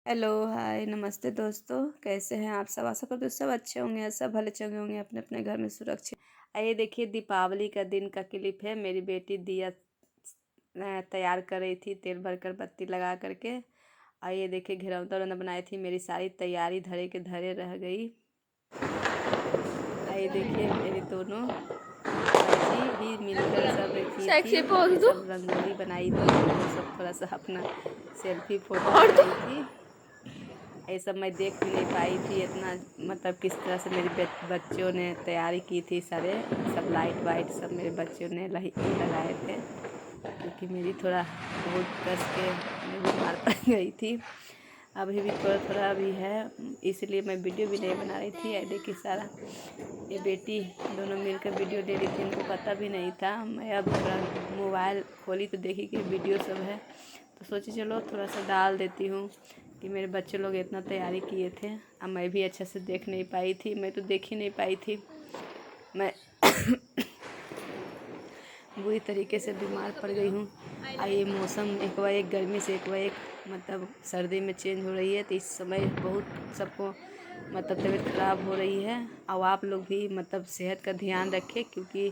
Hello, हाय, नमस्ते दोस्तों। कैसे हैं आप सब? आशा करते हो सब अच्छे होंगे, सब भले चंगे होंगे, अपने अपने घर में सुरक्षित। आइए देखिए, दीपावली का दिन का क्लिप है। मेरी बेटी दिया तैयार कर रही थी, तेल भरकर बत्ती लगा करके। आइए देखिए, घिरौंदा उरौंदा बनाई थी। मेरी सारी तैयारी धरे के धरे रह गई। आइए देखिए, मेरी दोनों बच्ची भी मिलकर सब की थी। ये सब रंगोली बनाई थी, वो सब थोड़ा सा अपना सेल्फी फोटो बनाई थी। ये सब मैं देख भी नहीं पाई थी इतना, मतलब किस तरह से मेरे बच्चों ने तैयारी की थी। सारे सब लाइट वाइट सब मेरे बच्चों ने लगाए थे, क्योंकि मेरी थोड़ा बहुत कस के मैं बीमार पड़ गई थी। अभी भी थोड़ा थोड़ा भी है, इसलिए मैं वीडियो भी नहीं बना रही थी। देखिए सारा ये बेटी दोनों मिलकर वीडियो ले रही थी, इनको पता भी नहीं था। मैं अब थोड़ा मोबाइल खोली तो देखी कि वीडियो सब है, तो सोची चलो थोड़ा सा डाल देती हूँ कि मेरे बच्चे लोग इतना तैयारी किए थे। अब मैं भी अच्छे से देख नहीं पाई थी, मैं तो देख ही नहीं पाई थी। मैं बुरी तरीके से बीमार पड़ गई हूँ। ये मौसम एक बार एक गर्मी से एक बार एक मतलब सर्दी में चेंज हो रही है, तो इस समय बहुत सबको मतलब तबीयत ख़राब हो रही है। और आप लोग भी मतलब सेहत का ध्यान रखें, क्योंकि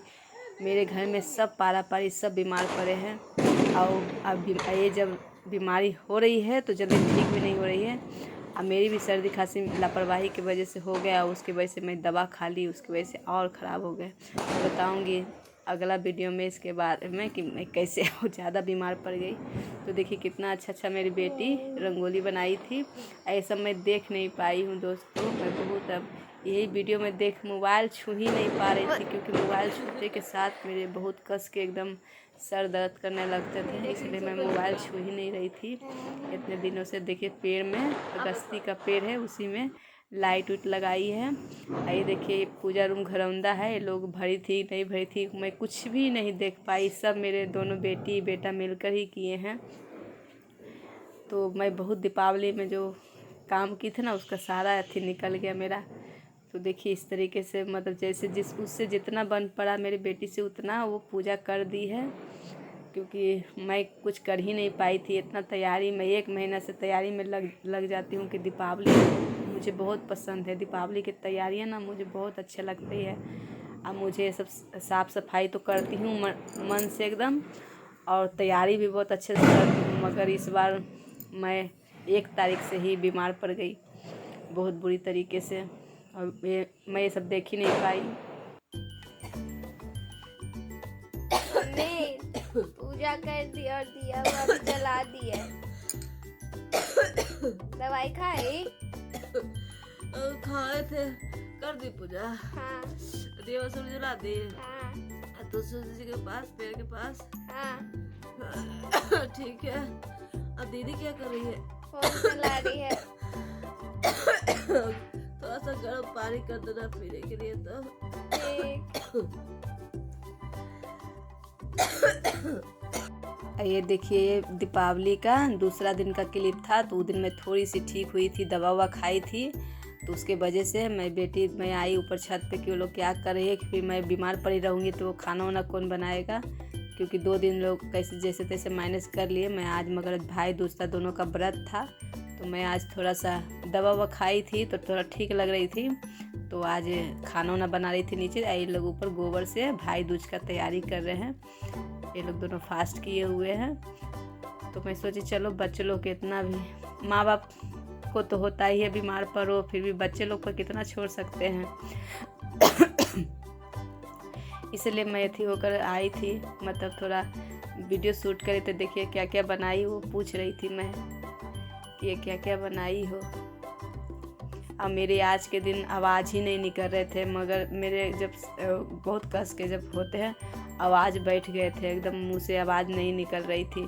मेरे घर में सब पारा पारी सब बीमार पड़े हैं। और अब ये जब बीमारी हो रही है तो जल्दी ठीक भी नहीं हो रही है। अब मेरी भी सर्दी खांसी लापरवाही की वजह से हो गया, उसकी वजह से मैं दवा खा ली, उसकी वजह से और ख़राब हो गए। तो बताऊँगी अगला वीडियो में इसके बारे में कि मैं कैसे ज़्यादा बीमार पड़ गई। तो देखिए कितना अच्छा मेरी बेटी रंगोली बनाई थी। ऐसा मैं देख नहीं पाई हूँ दोस्तों। मैं बहुत अब यही वीडियो में देख मोबाइल छू ही नहीं पा रही थी, क्योंकि मोबाइल छूते के साथ मेरे बहुत कस के एकदम सर दर्द करने लगते थे, इसलिए मैं मोबाइल छू ही नहीं रही थी इतने दिनों से। देखिए पेड़ में अगस्ती का पेड़ है, उसी में लाइट उट लगाई है। ये देखिए पूजा रूम घरौंदा है, ये लोग भरी थी नहीं भरी थी मैं कुछ भी नहीं देख पाई। सब मेरे दोनों बेटी बेटा मिलकर ही किए हैं। तो मैं बहुत दीपावली में जो काम की थी ना, उसका सारा अथी निकल गया मेरा। तो देखिए इस तरीके से मतलब जैसे उससे जितना बन पड़ा मेरी बेटी से उतना वो पूजा कर दी है, क्योंकि मैं कुछ कर ही नहीं पाई थी इतना तैयारी। मैं 1 महीना से तैयारी में लग जाती हूँ कि दीपावली मुझे बहुत पसंद है। दीपावली की तैयारियाँ ना मुझे बहुत अच्छे लगती है। अब मुझे सब साफ़ सफाई तो करती हूँ मन से एकदम, और तैयारी भी बहुत अच्छे से करती हूँ। मगर इस बार मैं 1 तारीख से ही बीमार पड़ गई बहुत बुरी तरीके से, और मैं ये सब देख ही नहीं पाई। मम्मी पूजा कर दी और दिया हुआ भी जला दी है। दवाई खाई? खाए थे, कर दी पूजा। हाँ दिया सूरज जला दी। हाँ तो सूरज जी के पास पेड़ के पास। हाँ। ठीक है। अब दीदी क्या कर रही है? फोन चला रही है। थोड़ा सा गर्म पानी कर देना पीने के लिए। तो ठीक। ये देखिए ये दीपावली का दूसरा दिन का क्लिप था। तो उस दिन मैं थोड़ी सी ठीक हुई थी, दवा ववा खाई थी, तो उसके वजह से मैं आई ऊपर छत पे कि वो लोग क्या कर रही है, कि फिर मैं बीमार पड़ी रहूँगी तो वो खाना वाना कौन बनाएगा, क्योंकि 2 दिन लोग कैसे जैसे तैसे माइनस कर लिए। मैं आज मगर भाई दूसरा दोनों का व्रत था, तो मैं आज थोड़ा सा दवा ववा खाई थी तो थोड़ा ठीक लग रही थी। तो आज खाना वाना बना रही थी नीचे। ये लोग ऊपर गोबर से भाई दूज का तैयारी कर रहे हैं। ये लोग दोनों फास्ट किए हुए हैं। तो मैं सोची चलो बच्चे लोग के इतना भी माँ बाप को तो होता ही है बीमार पड़ो, फिर भी बच्चे लोग पर कितना छोड़ सकते हैं। इसलिए मैं थी होकर आई थी, मतलब थोड़ा वीडियो शूट करे। तो देखिए क्या क्या बनाई, वो पूछ रही थी मैं कि ये क्या क्या बनाई हो। अब मेरे आज के दिन आवाज़ ही नहीं निकल रहे थे, मगर मेरे जब बहुत कस के जब होते हैं आवाज़ बैठ गए थे, एकदम मुंह से आवाज़ नहीं निकल रही थी।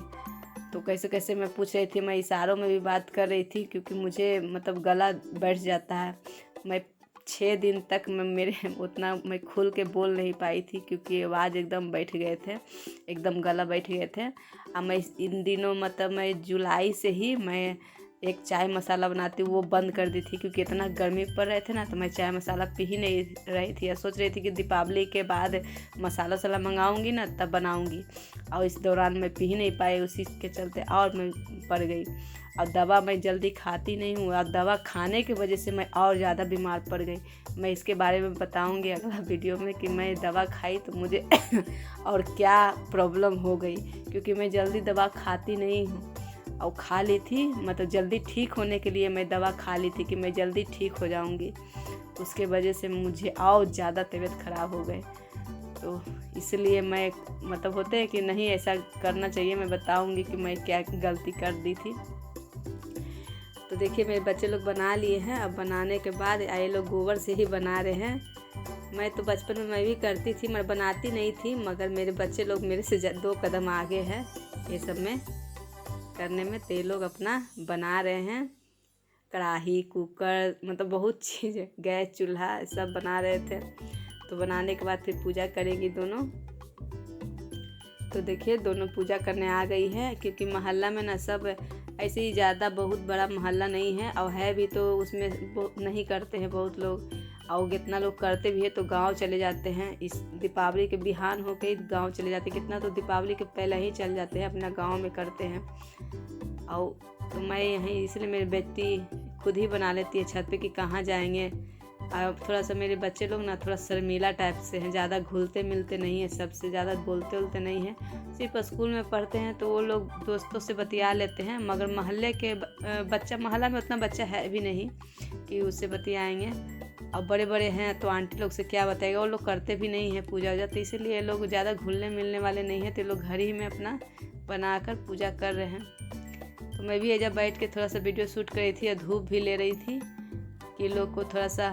तो कैसे कैसे मैं पूछ रही थी, मैं इशारों में भी बात कर रही थी, क्योंकि मुझे मतलब गला बैठ जाता है। मैं 6 दिन तक मेरे उतना मैं खुल के बोल नहीं पाई थी, क्योंकि आवाज़ एकदम बैठ गए थे, एकदम गला बैठ गए थे। अब मैं इन दिनों मतलब मैं जुलाई से ही मैं एक चाय मसाला बनाती हूँ वो बंद कर दी थी, क्योंकि इतना गर्मी पड़ रहे थे ना, तो मैं चाय मसाला पी ही नहीं रही थी। सोच रही थी कि दीपावली के बाद मसाला वसाला मंगाऊंगी ना तब बनाऊंगी, और इस दौरान मैं पी ही नहीं पाई, उसी के चलते और मैं पड़ गई। और दवा मैं जल्दी खाती नहीं हूँ, और दवा खाने की वजह से मैं और ज़्यादा बीमार पड़ गई। मैं इसके बारे में बताऊंगी अगला वीडियो में कि मैं दवा खाई तो मुझे और क्या प्रॉब्लम हो गई, क्योंकि मैं जल्दी दवा खाती नहीं हूँ। और खा ली थी, मतलब जल्दी ठीक होने के लिए मैं दवा खा ली थी कि मैं जल्दी ठीक हो जाऊंगी, उसके वजह से मुझे और ज़्यादा तबीयत ख़राब हो गई। तो इसलिए मैं मतलब होते हैं कि नहीं ऐसा करना चाहिए। मैं बताऊंगी कि मैं क्या गलती कर दी थी। तो देखिए मेरे बच्चे लोग बना लिए हैं। अब बनाने के बाद ये लोग गोबर से ही बना रहे हैं। मैं तो बचपन में मैं भी करती थी, मैं बनाती नहीं थी, मगर मेरे बच्चे लोग मेरे से 2 कदम आगे हैं ये सब में करने में। तो ये लोग अपना बना रहे हैं, कढ़ाई, कुकर, मतलब बहुत चीज़, गैस चूल्हा सब बना रहे थे। तो बनाने के बाद फिर पूजा करेंगी दोनों। तो देखिए दोनों पूजा करने आ गई है, क्योंकि मोहल्ला में ना सब ऐसे ही, ज़्यादा बहुत बड़ा मोहल्ला नहीं है, और है भी तो उसमें नहीं करते हैं बहुत लोग, और कितना लोग करते भी है तो गांव चले जाते हैं। इस दीपावली के बिहान हो के गांव चले जाते हैं, कितना तो दीपावली के पहले ही चल जाते हैं, अपना गांव में करते हैं। और तो मैं यहीं, इसलिए मेरी बेटी खुद ही बना लेती है छत पे कि कहाँ जाएंगे। और थोड़ा सा मेरे बच्चे लोग ना थोड़ा शर्मीला टाइप से हैं, ज़्यादा घुलते मिलते नहीं हैं, सबसे ज़्यादा बोलते उलते नहीं हैं। सिर्फ स्कूल में पढ़ते हैं तो वो लोग दोस्तों से बतिया लेते हैं, मगर मोहल्ले के मोहल्ला में उतना बच्चा है भी नहीं कि उससे बतियाएंगे। अब बड़े बड़े हैं तो आंटी लोग से क्या बताएगा, वो लोग करते भी नहीं हैं पूजा वूजा, तो इसीलिए लोग ज़्यादा घुलने मिलने वाले नहीं हैं। तो लोग घर ही में अपना बनाकर पूजा कर रहे हैं। तो मैं भी एजा बैठ के थोड़ा सा वीडियो शूट कर रही थी, धूप भी ले रही थी कि लोग को थोड़ा सा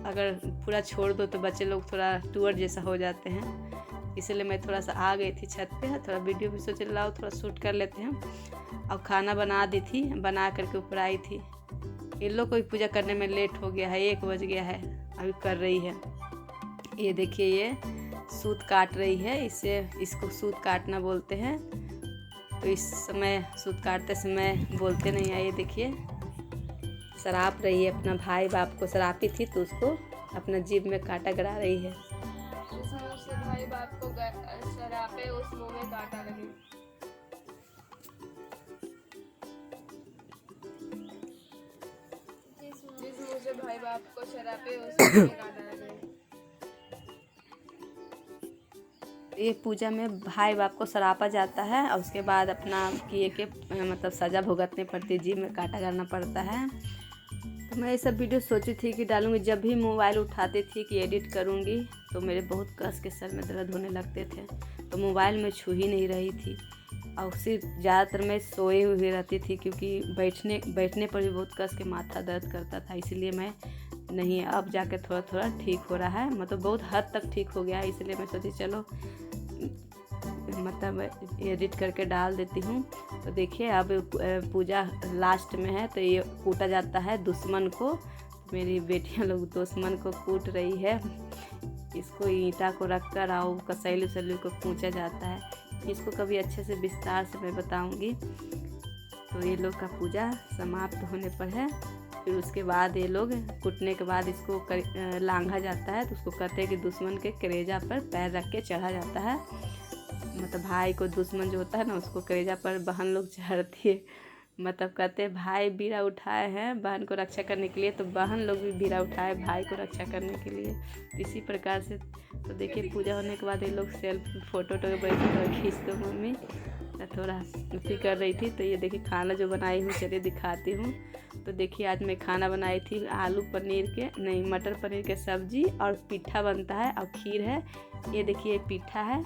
अगर पूरा छोड़ दो तो बच्चे लोग थोड़ा टूअर जैसा हो जाते हैं, इसलिए मैं थोड़ा सा आ गई थी छत पे, थोड़ा वीडियो भी सोच लाओ थोड़ा शूट कर लेते हैं। और खाना बना दी थी, बना करके ऊपर आई थी। इन लोग को भी पूजा करने में लेट हो गया है, 1 बज गया है, अभी कर रही है। ये देखिए ये सूत काट रही है, इसको सूत काटना बोलते हैं। तो इस समय सूत काटते समय बोलते नहीं है। ये देखिए शराप रही है, अपना भाई बाप को शरापी थी तो उसको अपना जीभ में कांटा गड़ा रही है। जिस मुंह से भाई बाप को शरापे उस मुंह में कांटा लगे। जिस मुंह से भाई बाप को शरापे उस मुंह में कांटा लगे। ये पूजा में भाई बाप को सरापा जाता है, और उसके बाद अपना किए के मतलब सज़ा भुगतनी पड़ती है, जीभ में कांटा करना पड़ता है। तो मैं ये सब वीडियो सोची थी कि डालूंगी। जब भी मोबाइल उठाती थी कि एडिट करूंगी तो मेरे बहुत कस के सर में दर्द होने लगते थे, तो मोबाइल में छू ही नहीं रही थी। और सिर्फ ज़्यादातर मैं सोए हुए रहती थी, क्योंकि बैठने पर भी बहुत कस के माथा दर्द करता था, इसीलिए मैं नहीं। अब जाके थोड़ा थोड़ा ठीक हो रहा है, मतलब बहुत हद तक ठीक हो गया है, इसलिए मैं सोची चलो मतलब एडिट करके डाल देती हूँ। तो देखिए अब पूजा लास्ट में है, तो ये कूटा जाता है दुश्मन को। मेरी बेटियां लोग दुश्मन को कूट रही है, इसको ईंटा को रख कर और कसैली उसैली को कूचा जाता है। इसको कभी अच्छे से विस्तार से मैं बताऊँगी। तो ये लोग का पूजा समाप्त होने पर है। फिर उसके बाद ये लोग कूटने के बाद इसको लांघा जाता है, तो उसको कहते हैं कि दुश्मन के कलेजा पर पैर रख के चढ़ा जाता है। मतलब भाई को दुश्मन जो होता है ना, उसको कलेजा पर बहन लोग चढ़ती है। मतलब कहते हैं भाई बीड़ा उठाए हैं बहन को रक्षा करने के लिए, तो बहन लोग भी बीड़ा उठाए भाई को रक्षा करने के लिए। इसी प्रकार से तो देखिए पूजा होने के बाद ये लोग सेल्फी फोटो खींच दो मम्मी, थोड़ा उठी कर रही थी। तो ये देखिए खाना जो बनाई हूँ, चलिए दिखाती हूँ। तो देखिए आज मैं खाना बनाई थी मटर पनीर के सब्जी, और पिट्ठा बनता है, और खीर है। ये देखिए पिट्ठा है,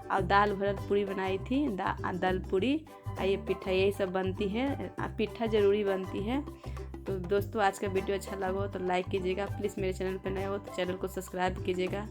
और दाल भरत पूरी बनाई थी, दाल पूरी, और ये पिट्ठा, यही सब बनती है। पिट्ठा ज़रूरी बनती है। तो दोस्तों आज का वीडियो अच्छा लगा हो तो लाइक कीजिएगा, प्लीज़ मेरे चैनल पर नए हो तो चैनल को सब्सक्राइब कीजिएगा।